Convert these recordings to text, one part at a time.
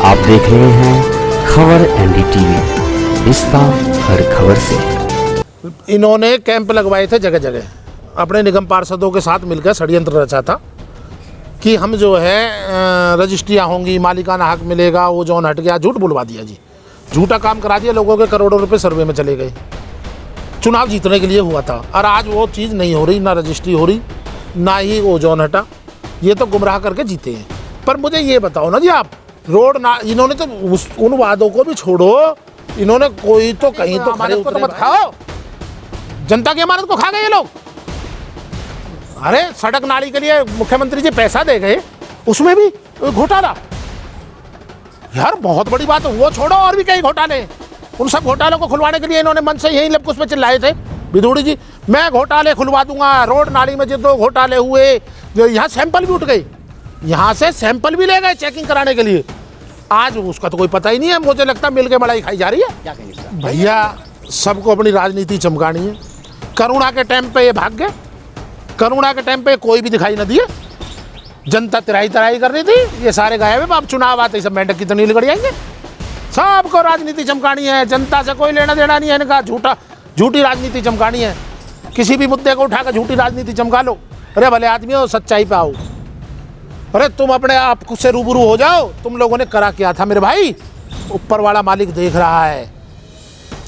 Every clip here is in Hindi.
आप देख रहे हैं खबर एनडीटीवी, रिश्ता हर खबर से। इन्होंने कैंप लगवाए थे जगह जगह, अपने निगम पार्षदों के साथ मिलकर षड्यंत्र रचा था कि हम जो है रजिस्ट्रियाँ होंगी, मालिकाना हक मिलेगा, वो जोन हट गया। झूठ बुलवा दिया जी, झूठा काम करा दिया, लोगों के करोड़ों रुपए सर्वे में चले गए। चुनाव जीतने के लिए हुआ था और आज वो चीज़ नहीं हो रही, ना रजिस्ट्री हो रही, ना ही वो जोन हटा। ये तो गुमराह करके जीते हैं। पर मुझे ये बताओ ना जी, आप रोड ना, इन्होंने तो उन वादों को भी छोड़ो, इन्होंने कोई तो कहीं तो अमानत को तो मत खाओ। जनता की अमानत को खा गए ये लोग। अरे सड़क नाली के लिए मुख्यमंत्री जी पैसा दे गए, उसमें भी घोटाला। यार बहुत बड़ी बात है, वो छोड़ो और भी कई घोटाले। उन सब घोटालों को खुलवाने के लिए इन्होंने मन से यही लबकुश में चिल्लाए थे विधूड़ी जी, मैं घोटाले खुलवा दूंगा। रोड नाली में जो दो घोटाले हुए, जो यहाँ सैंपल भी उठ गए, यहाँ से सैंपल भी ले गए चेकिंग कराने के लिए। आज उसका तो कोई पता ही नहीं है। मुझे लगता है मिल के मलाई खाई जा रही है। क्या कहेंगे भैया, सबको अपनी राजनीति चमकानी है। करुणा के टाइम पे ये भाग गए, करुणा के टाइम पे कोई भी दिखाई न दिए। जनता तिराई तराई कर रही थी, ये सारे गायब है। अब चुनाव आते ही सब मेंढक की तो नील गड़ जाएंगे। सबको राजनीति चमकानी है, जनता से कोई लेना देना नहीं है इनका। झूठी राजनीति चमकानी है। किसी भी मुद्दे को उठाकर झूठी राजनीति चमका लो। अरे भले आदमी हो, सच्चाई पे आओ। अरे तुम अपने आप से रूबरू हो जाओ, तुम लोगों ने करा क्या था मेरे भाई। ऊपर वाला मालिक देख रहा है,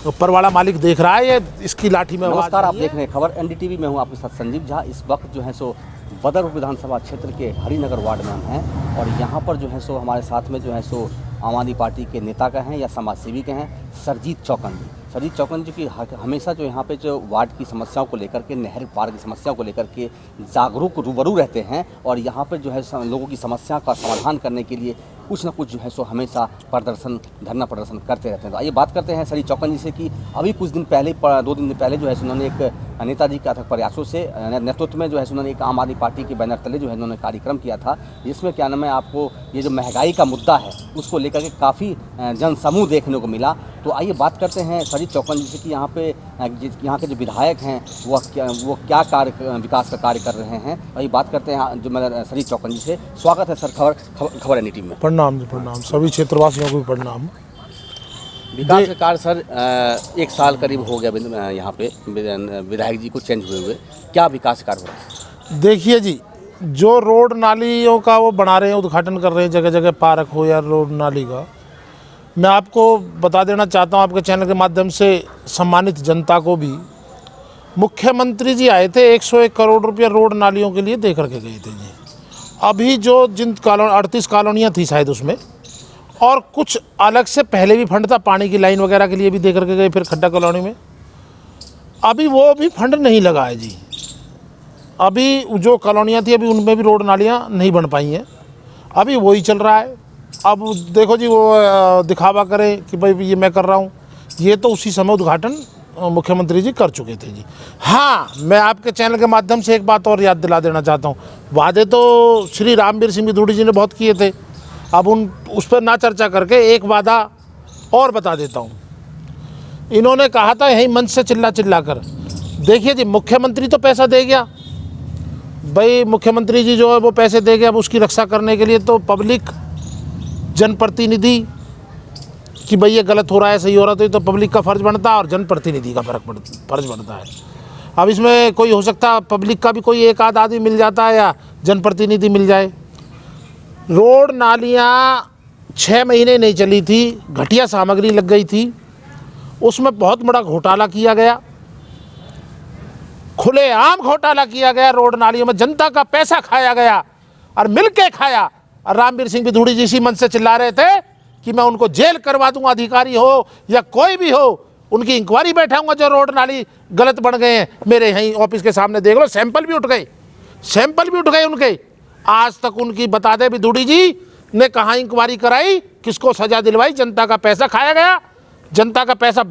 ऊपर वाला मालिक देख रहा है। ये इसकी लाठी में। नमस्कार, आप देख रहे हैं खबर एनडीटीवी में हूं आपके साथ संजीव झा। इस वक्त जो है सो बदरपुर विधानसभा क्षेत्र के हरिनगर वार्ड में हम हैं और यहाँ पर जो है सो हमारे साथ में जो है सो आम आदमी पार्टी के नेता का हैं या समाज सेवी के हैं, सरजीत चौकन जी। सरजीत चौकन जी की हमेशा जो यहाँ पे जो वार्ड की समस्याओं को लेकर के, नहर पार की समस्याओं को लेकर के जागरूक रूबरू रहते हैं और यहाँ पे जो है लोगों की समस्या का समाधान करने के लिए कुछ न कुछ जो है सो हमेशा प्रदर्शन, धरना प्रदर्शन करते रहते हैं। तो आइए बात करते हैं सरजीत चौकन जी से कि अभी कुछ दिन पहले, 2 दिन पहले जो है उन्होंने एक नेताजी के अथक प्रयासों से नेतृत्व में जो है उन्होंने एक आम आदमी पार्टी के बैनर तले जो है उन्होंने कार्यक्रम किया था, जिसमें क्या नाम है, आपको ये जो महंगाई का मुद्दा है उसको लेकर के काफ़ी जनसमूह देखने को मिला। तो आइए बात करते हैं सरजीत चौकन जी से कि यहाँ पे यहाँ के जो विधायक हैं वो क्या कार्य, विकास का कार्य कर रहे हैं। आइए बात करते हैं जो मैं सरजीत चौकन जी से। स्वागत है सर खबर एनडीटीवी में। प्रणाम जी, प्रणाम। सभी क्षेत्रवासियों को भी प्रणाम। विकास का कार्य सर 1 साल करीब हो गया यहाँ पे विधायक जी को चेंज हुए, क्या विकास कार्य हो रहा है? देखिए जी, जो रोड नालियों का वो बना रहे हैं, उद्घाटन कर रहे हैं जगह जगह, पार्क हो या रोड नाली का, मैं आपको बता देना चाहता हूँ आपके चैनल के माध्यम से, सम्मानित जनता को भी, मुख्यमंत्री जी आए थे 101 करोड़ रुपया रोड नालियों के लिए दे करके गए थे जी। अभी जो जिन 38 कॉलोनियाँ थी शायद उसमें, और कुछ अलग से पहले भी फंड था, पानी की लाइन वगैरह के लिए भी दे करके गए, फिर खड्डा कॉलोनी में। अभी वो भी फंड नहीं लगा है जी। अभी जो कॉलोनियाँ थी अभी उनमें भी रोड नालियाँ नहीं बन पाई हैं, अभी वही चल रहा है। अब देखो जी, वो दिखावा करें कि भाई ये मैं कर रहा हूँ, ये तो उसी समय उद्घाटन मुख्यमंत्री जी कर चुके थे जी। हाँ, मैं आपके चैनल के माध्यम से एक बात और याद दिला देना चाहता हूँ। वादे तो श्री रामवीर सिंह विधूड़ी जी ने बहुत किए थे, अब उस पर ना चर्चा करके एक वादा और बता देता हूँ। इन्होंने कहा था यही मंच से चिल्ला कर, देखिए जी, मुख्यमंत्री तो पैसा दे गया भाई, मुख्यमंत्री जी जो है वो पैसे दे गया, अब उसकी रक्षा करने के लिए तो पब्लिक, जनप्रतिनिधि कि भाई ये गलत हो रहा है, सही हो रहा है, तो पब्लिक का फर्ज बनता है और जनप्रतिनिधि का फर्ज बनता है। अब इसमें कोई हो सकता है पब्लिक का भी कोई एक आध आदमी मिल जाता है या जनप्रतिनिधि मिल जाए। रोड नालियाँ 6 महीने नहीं चली थी, घटिया सामग्री लग गई थी, उसमें बहुत बड़ा घोटाला किया गया, खुलेआम घोटाला किया गया। रोड नालियों में जनता का पैसा खाया गया और मिलके खाया। और रामवीर सिंह विधूड़ी जी इसी मन से चिल्ला रहे थे कि मैं उनको जेल करवा दूंगा, अधिकारी हो या कोई भी हो, उनकी इंक्वायरी बैठाऊंगा जो रोड नाली गलत बन गए हैं। मेरे यहीं ऑफिस के सामने देख लो, सैंपल भी उठ गए उनके। आज तक उनकी बता दे विधूड़ी जी ने कहाँ इंक्वायरी कराई, किसको सजा दिलवाई। जनता का पैसा खाया गया, जनता का पैसा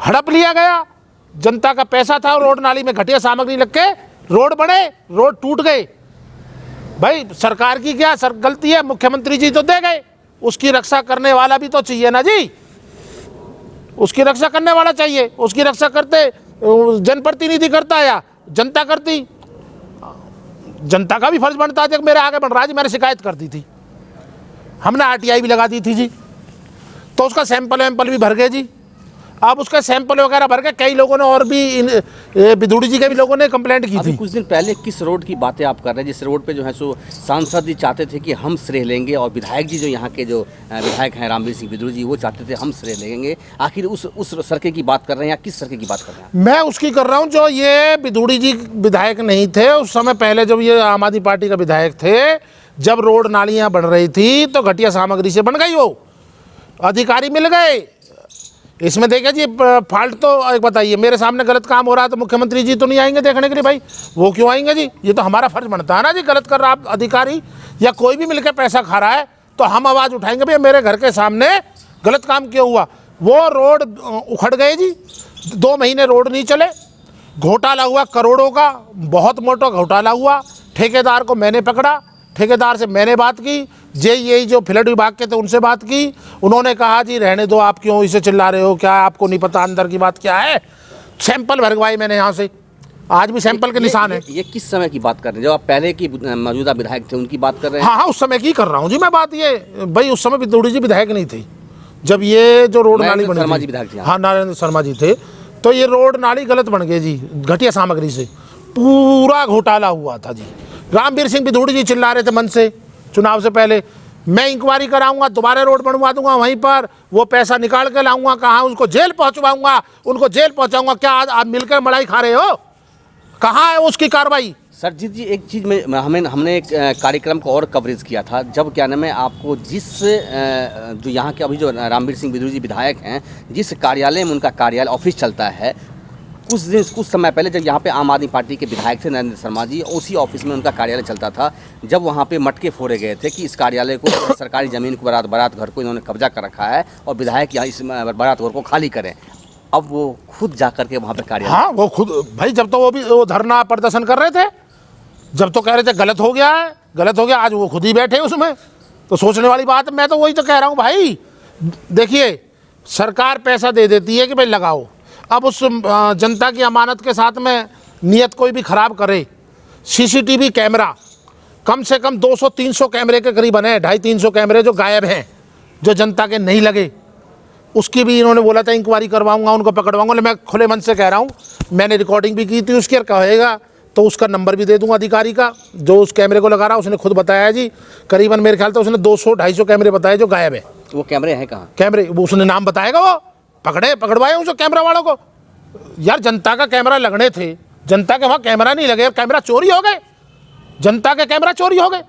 हड़प लिया गया, जनता का पैसा था। रोड नाली में घटिया सामग्री लग के रोड बने, रोड टूट गए। भाई सरकार की क्या गलती है? मुख्यमंत्री जी तो दे गए, उसकी रक्षा करने वाला भी तो चाहिए ना जी, उसकी रक्षा करने वाला चाहिए। उसकी रक्षा करते जनप्रतिनिधि करता या जनता करती? जनता का भी फर्ज बनता है। मेरे आगे बन रहा है जी, मैंने शिकायत कर दी थी, हमने आरटीआई भी लगा दी थी जी, तो उसका सैंपल वैम्पल भी भर गए जी। अब उसका सैंपल वगैरह भर के कई लोगों ने और भी बिदुड़ी जी के भी लोगों ने कंप्लेंट की अभी थी। कुछ दिन पहले किस रोड की बातें आप कर रहे हैं, जिस रोड पे जो है सो सांसद जी चाहते थे कि हम श्रेय लेंगे, और विधायक जी जो यहाँ के जो विधायक हैं रामवीर सिंह बिदुड़ी जी, वो चाहते थे हम श्रेय लेंगे। आखिर उस सड़क की बात कर रहे हैं या किस सड़क की बात कर रहे हैं? मैं उसकी कर रहा हूँ जो ये बिदुड़ी जी विधायक नहीं थे उस समय, पहले जब ये आम आदमी पार्टी का विधायक थे, जब रोड नालियाँ बन रही थी तो घटिया सामग्री से बन गई, वो अधिकारी मिल गए। इसमें देखिए जी फॉल्ट तो एक बताइए, मेरे सामने गलत काम हो रहा है तो मुख्यमंत्री जी तो नहीं आएंगे देखने के लिए भाई, वो क्यों आएंगे जी? ये तो हमारा फर्ज बनता है ना जी, गलत कर रहा अधिकारी या कोई भी मिलकर पैसा खा रहा है तो हम आवाज़ उठाएंगे भैया मेरे घर के सामने गलत काम क्यों हुआ। वो रोड उखड़ गए जी, 2 महीने रोड नहीं चले, घोटाला हुआ करोड़ों का, बहुत मोटा घोटाला हुआ। ठेकेदार को मैंने पकड़ा, ठेकेदार से मैंने बात की, यही जो फ्लड विभाग के थे उनसे बात की, उन्होंने कहा जी रहने दो, आप क्यों इसे चिल्ला रहे हो, क्या आपको नहीं पता अंदर की बात क्या है। सैंपल भरवाई मैंने यहाँ से, आज भी सैंपल के निशान है। ये किस समय की बात कर रहे हैं, जब आप पहले की मौजूदा विधायक थे उनकी बात कर रहे हैं? हाँ, उस समय की कर रहा हूँ जी मैं बात। ये भाई उस समय बिदुड़ी जी विधायक नहीं थे जब ये जो रोड नाली बनी शर्मा थी। जी विधायक थे। हाँ, नारायण शर्मा जी थे, तो ये रोड नाली गलत बन गई जी, घटिया सामग्री से पूरा घोटाला हुआ था जी। रामवीर सिंह बिदुड़ी जी चिल्ला रहे थे मन से चुनाव से पहले, मैं इंक्वायरी कराऊंगा, दोबारा रोड बनवा दूंगा, वहीं पर वो पैसा निकाल के लाऊंगा, कहाँ उसको जेल पहुंचवाऊंगा, उनको जेल पहुंचाऊंगा। क्या आज आप मिलकर मलाई खा रहे हो? कहाँ है उसकी कार्रवाई? सरजीत जी, एक चीज़ में हमने एक कार्यक्रम को और कवरेज किया था, जब क्या नाम है आपको जो यहाँ के अभी जो रामवीर सिंह बिदुड़ी जी विधायक हैं, जिस कार्यालय में उनका कार्यालय ऑफिस चलता है, कुछ समय पहले जब यहाँ पे आम आदमी पार्टी के विधायक थे नरेंद्र शर्मा जी, उसी ऑफिस में उनका कार्यालय चलता था। जब वहाँ पे मटके फोड़े गए थे कि इस कार्यालय को सरकारी ज़मीन को बारात घर को इन्होंने कब्जा कर रखा है और विधायक यहाँ इस बारात घर को खाली करें, अब वो खुद जा करके वहाँ पे कार्यालय। हाँ, वो खुद भाई, जब तो वो धरना प्रदर्शन कर रहे थे, जब तो कह रहे थे गलत हो गया है, गलत हो गया, आज वो खुद ही बैठे उसमें, तो सोचने वाली बात है। मैं तो वही तो कह रहा हूँ भाई, देखिए सरकार पैसा दे देती है कि भाई लगाओ, अब उस जनता की अमानत के साथ में नियत कोई भी ख़राब करे। सीसीटीवी कैमरा कम से कम 200-300 कैमरे के करीब बने, 250-300 कैमरे जो गायब हैं, जो जनता के नहीं लगे, उसकी भी इन्होंने बोला था इंक्वायरी करवाऊंगा, उनको पकड़वाऊंगा। मैं खुले मन से कह रहा हूँ, मैंने रिकॉर्डिंग भी की थी उसकी, और कहेगा तो उसका नंबर भी दे दूंगा अधिकारी का जो उस कैमरे को लगा रहा, उसने खुद बताया जी, करीबन मेरे ख्याल से उसने 200-250 कैमरे बताए जो गायब है। वो कैमरे हैं कहाँ? कैमरे वो उसने नाम बताएगा, वो पकड़वाए उस कैमरा वालों को। यार जनता का कैमरा लगने थे, जनता के वहाँ कैमरा नहीं लगे, कैमरा चोरी हो गए, जनता के कैमरा चोरी हो गए।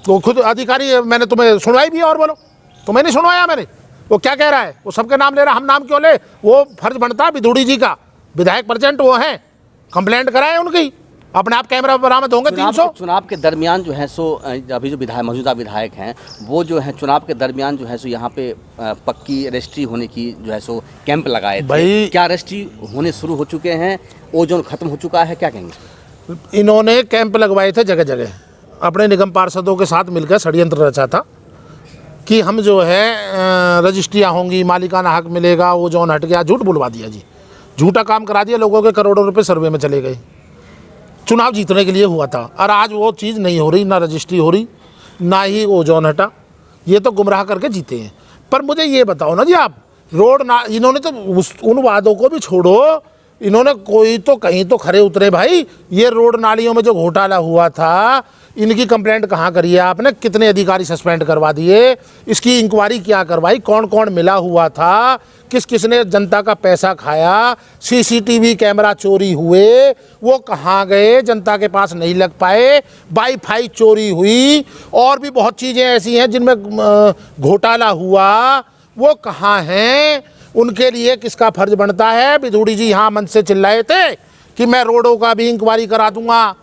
तो खुद अधिकारी, मैंने तुम्हें सुनवाई भी है, और बोलो तुम्हें नहीं सुनवाया मैंने? वो क्या कह रहा है, वो सबके नाम ले रहा, हम नाम क्यों ले? वो फर्ज बनता है बिदुड़ी जी का, विधायक प्रेजेंट वो हैं, कंप्लेंट कराए उनकी, अपने आप कैमरा बरामद होंगे 300। चुनाव के दरमियान जो है सो अभी जो मौजूदा विधायक हैं वो जो है चुनाव के दरमियान जो है सो यहाँ पे पक्की रजिस्ट्री होने की जो है सो कैंप लगाए थे। क्या रजिस्ट्री होने शुरू हो चुके हैं? ओजोन खत्म हो चुका है? क्या कहेंगे? इन्होंने कैंप लगवाए थे जगह जगह, अपने निगम पार्षदों के साथ मिलकर षड्यंत्र रचा था कि हम जो है रजिस्ट्रियाँ होंगी, मालिकाना हक मिलेगा, वो जोन हट गया, झूठ बुलवा दिया जी, झूठा काम करा दिया, लोगों के करोड़ों रुपए सर्वे में चले गए। चुनाव जीतने के लिए हुआ था, और आज वो चीज़ नहीं हो रही, ना रजिस्ट्री हो रही, ना ही वो जोन हटा, ये तो गुमराह करके जीते हैं। पर मुझे ये बताओ ना जी, आप रोड ना, इन्होंने तो उन वादों को भी छोड़ो, इन्होंने कोई तो कहीं तो खरे उतरे भाई। ये रोड नालियों में जो घोटाला हुआ था, इनकी कंप्लेंट कहाँ करी है आपने? कितने अधिकारी सस्पेंड करवा दिए? इसकी इंक्वायरी क्या करवाई? कौन कौन मिला हुआ था? किस किसने जनता का पैसा खाया? सीसीटीवी कैमरा चोरी हुए, वो कहाँ गए? जनता के पास नहीं लग पाए। वाईफाई चोरी हुई, और भी बहुत चीज़ें ऐसी हैं जिनमें घोटाला हुआ, वो कहाँ हैं? उनके लिए किसका फर्ज बनता है? बिदुड़ी जी यहाँ मन से चिल्लाए थे कि मैं रोडों का भी इंक्वायरी करा दूंगा,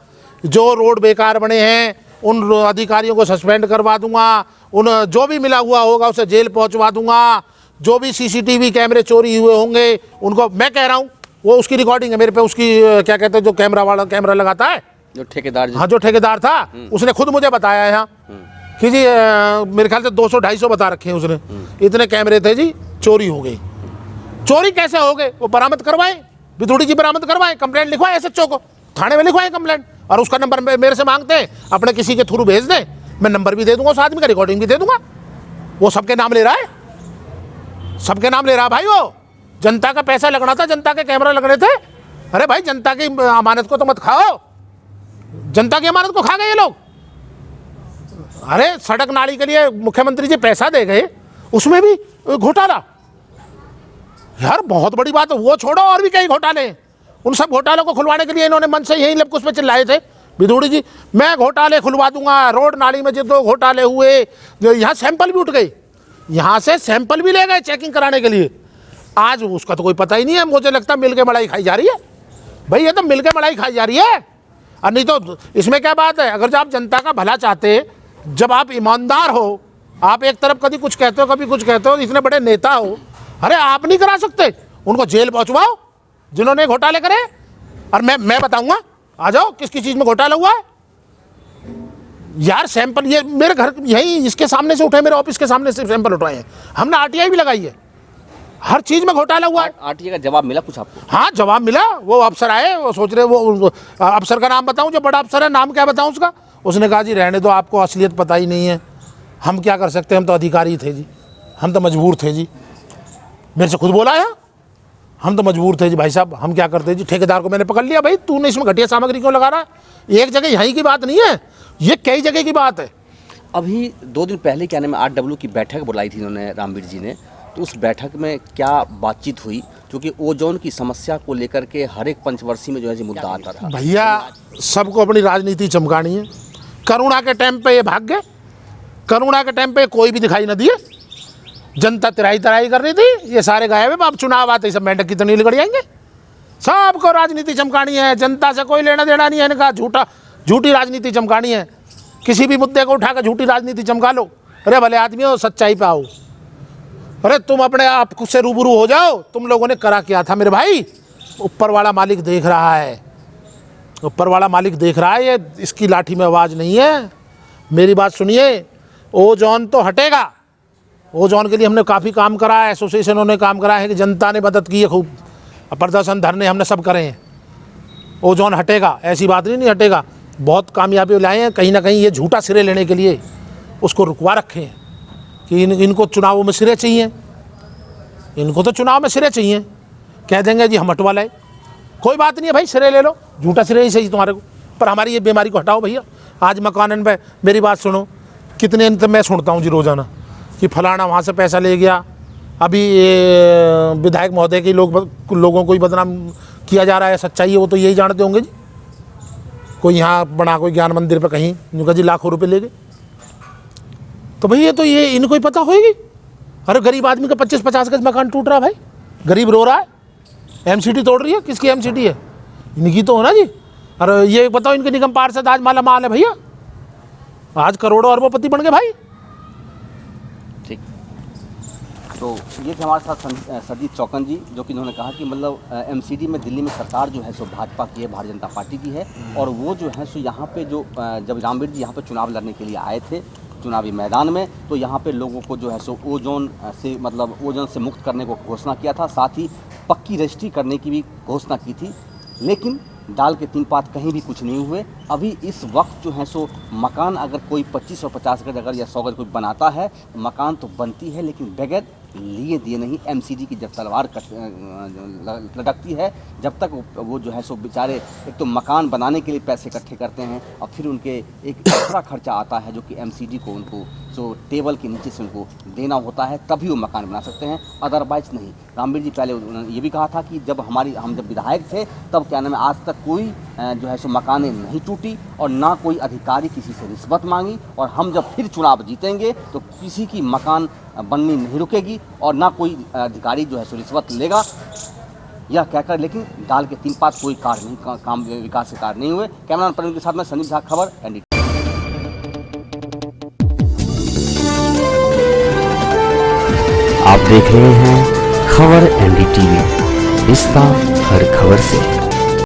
जो रोड बेकार बने हैं उन अधिकारियों को सस्पेंड करवा दूंगा, उन जो भी मिला हुआ होगा उसे जेल पहुंचवा दूंगा, जो भी सीसीटीवी कैमरे चोरी हुए होंगे उनको, मैं कह रहा हूं, वो उसकी रिकॉर्डिंग है मेरे पे, उसकी क्या कहते हैं, जो कैमरा वाला कैमरा लगाता है, जो ठेकेदार, हाँ जो ठेकेदार था, उसने खुद मुझे बताया यहाँ कि जी मेरे ख्याल से 200-250 बता रखे हैं उसने, इतने कैमरे थे जी, चोरी हो गई। चोरी कैसे हो गए? वो बरामद करवाए, बिदुड़ी जी बरामद करवाए, कंप्लेंट लिखवाए एसएचओ को, थाने में लिखवाए कंप्लेंट, और उसका नंबर मेरे से मांगते हैं, अपने किसी के थ्रू भेज दें, मैं नंबर भी दे दूंगा, उस आदमी का रिकॉर्डिंग भी दे दूंगा। वो सबके नाम ले रहा है, सबके नाम ले रहा है भाई। वो जनता का पैसा लगना था, जनता के कैमरा लगने थे। अरे भाई जनता की अमानत को तो मत खाओ, जनता की अमानत को खा गए ये लोग। अरे सड़क नाली के लिए मुख्यमंत्री जी पैसा दे गए, उसमें भी घोटाला। यार बहुत बड़ी बात है। वो छोड़ो, और भी कई घोटाले, उन सब घोटालों को खुलवाने के लिए इन्होंने मन से यही लबकुश पे चिल्लाए थे विधूड़ी जी, मैं घोटाले खुलवा दूंगा। रोड नाली में जो 2 घोटाले हुए, यहाँ सैंपल भी उठ गए, यहाँ से सैंपल भी ले गए चेकिंग कराने के लिए। आज उसका तो कोई पता ही नहीं है। मुझे लगता है मिल के मलाई खाई जा रही है भाई, ये तो मिल के मलाई खाई जा रही है। और नहीं तो इसमें क्या बात है, अगर जब आप जनता का भला चाहते, जब आप ईमानदार हो, आप एक तरफ कभी कुछ कहते हो कभी कुछ कहते हो, इतने बड़े नेता हो, अरे आप नहीं करा सकते? उनको जेल पहुंचवाओ जिन्होंने घोटाले करे। और मैं बताऊंगा, आ जाओ किस किस चीज में घोटाला हुआ है। यार सैंपल ये मेरे घर यही इसके सामने से उठाए, मेरे ऑफिस के सामने से सैंपल उठाए हैं हमने, आरटीआई भी लगाई है। हर चीज में घोटाला हुआ है। आरटीआई का जवाब मिला कुछ आपको? हाँ जवाब मिला। वो अफसर आए, वो सोच रहे, वो अफसर का नाम बताऊं, जो बड़ा अफसर है, नाम क्या बताऊं उसका? उसने कहा जी रहने दो, आपको असलियत पता ही नहीं है, हम क्या कर सकते हैं, हम तो अधिकारी थे जी, हम तो मजबूर थे जी। मेरे से खुद बोला है, हम तो मजबूर थे जी भाई साहब, हम क्या करते जी। ठेकेदार को मैंने पकड़ लिया, भाई तूने इसमें घटिया सामग्री क्यों लगा रहा है? एक जगह यहीं की बात नहीं है, ये कई जगह की बात है। अभी 2 दिन पहले क्या नाम है RW की बैठक बुलाई थी इन्होंने, रामवीर जी ने, तो उस बैठक में क्या बातचीत हुई? क्योंकि ओजोन की समस्या को लेकर के हर एक पंचवर्षी में जो है मुद्दा आता था। भैया सबको अपनी राजनीति चमकानी है। करुणा के टाइम पे ये भाग गए, करुणा के टाइम पे कोई भी दिखाई न दिए, जनता तराई कर रही थी, ये सारे गायब है। अब चुनाव आते ही सब मेंढक की तो नहीं निकल जाएंगे। सबको राजनीति चमकानी है, जनता से कोई लेना देना नहीं है इनका। झूठी राजनीति चमकानी है, किसी भी मुद्दे को उठाकर झूठी राजनीति चमका लो। अरे भले आदमी हो, सच्चाई पे आओ। अरे तुम अपने आप से रूबरू हो जाओ, तुम लोगों ने करा क्या था मेरे भाई। ऊपर वाला मालिक देख रहा है, ऊपर वाला मालिक देख रहा है। ये इसकी लाठी में आवाज़ नहीं है। मेरी बात सुनिए, ओजोन तो हटेगा। ओजोन के लिए हमने काफ़ी काम करा है, एसोसिएशनों ने काम करा है, कि जनता ने मदद की है खूब, प्रदर्शन धरने हमने सब करे हैं। ओजोन हटेगा, ऐसी बात नहीं हटेगा। बहुत कामयाबी लाए हैं। कहीं ना कहीं ये झूठा सिरे लेने के लिए उसको रुकवा रखे हैं कि इनको चुनावों में सिरे चाहिए, इनको तो चुनाव में सिरे चाहिए। कह देंगे जी हम हटवा लाए, कोई बात नहीं है भाई, सिरे ले लो, झूठा सिरे ही सही तुम्हारे को, पर हमारी ये बीमारी को हटाओ भैया। आज मकानन पे मेरी बात सुनो, कितने तो मैं सुनता हूँ जी रोज़ाना कि फलाना वहाँ से पैसा ले गया। अभी विधायक महोदय के लोगों को ही बदनाम किया जा रहा है। सच्चाई है वो तो यही जानते होंगे जी। कोई यहाँ बना कोई ज्ञान मंदिर पे कहीं उनका जी लाखों रुपए ले गए, तो भैया तो ये इनको ही पता होगी। अरे गरीब आदमी का 25-50 गज मकान टूट रहा है भाई, गरीब रो रहा है, एमसीडी तोड़ रही है। किसकी एमसीडी है? इनकी तो हो ना जी। अरे ये बताओ, इनके निगम पार्षद आज माला माल है भैया, आज करोड़ों अरबोपति बन गए भाई। ठीक, तो ये थे हमारे साथ संदीप चौकन जी, जो कि इन्होंने कहा कि मतलब एमसीडी में दिल्ली में सरकार जो है सो भाजपा की है, भारतीय जनता पार्टी की है। और वो जो है सो यहाँ पे जो जब रामवीर जी यहाँ पे चुनाव लड़ने के लिए आए थे चुनावी मैदान में, तो यहाँ पे लोगों को जो है सो ओजोन से मतलब ओजोन से मुक्त करने को घोषणा किया था, साथ ही पक्की रजिस्ट्री करने की भी घोषणा की थी। लेकिन दाल के 3 पात कहीं भी कुछ नहीं हुए। अभी इस वक्त जो है सो मकान अगर कोई 25 और 50 गज अगर या 100 गज कोई बनाता है, मकान तो बनती है लेकिन बगैर लिए दिए नहीं। एमसीडी की जब तलवार लटकती है, जब तक वो जो है सो बेचारे एक तो मकान बनाने के लिए पैसे इकट्ठे करते हैं और फिर उनके एक एक्स्ट्रा खर्चा आता है जो कि एमसीडी को उनको सो टेबल के नीचे से उनको देना होता है, तभी वो मकान बना सकते हैं, अदरवाइज नहीं। रामवीर जी पहले उन्होंने ये भी कहा था कि जब हम जब विधायक थे तब क्या नाम है, आज तक कोई जो है सो मकानें नहीं टूटी और ना कोई अधिकारी किसी से रिश्वत मांगी। और हम जब फिर चुनाव जीतेंगे तो किसी की मकान बननी नहीं रुकेगी और ना कोई अधिकारी जो है सो रिश्वत लेगा, यह कहकर। लेकिन दाल के 3 पात कोई कार्य नहीं, काम विकास के कार्य नहीं हुए। कैमरामैन प्रवीण के साथ में संदीप झा, खबर NDTV। आप देख रहे हैं खबर NDTV, रिश्ता हर खबर से।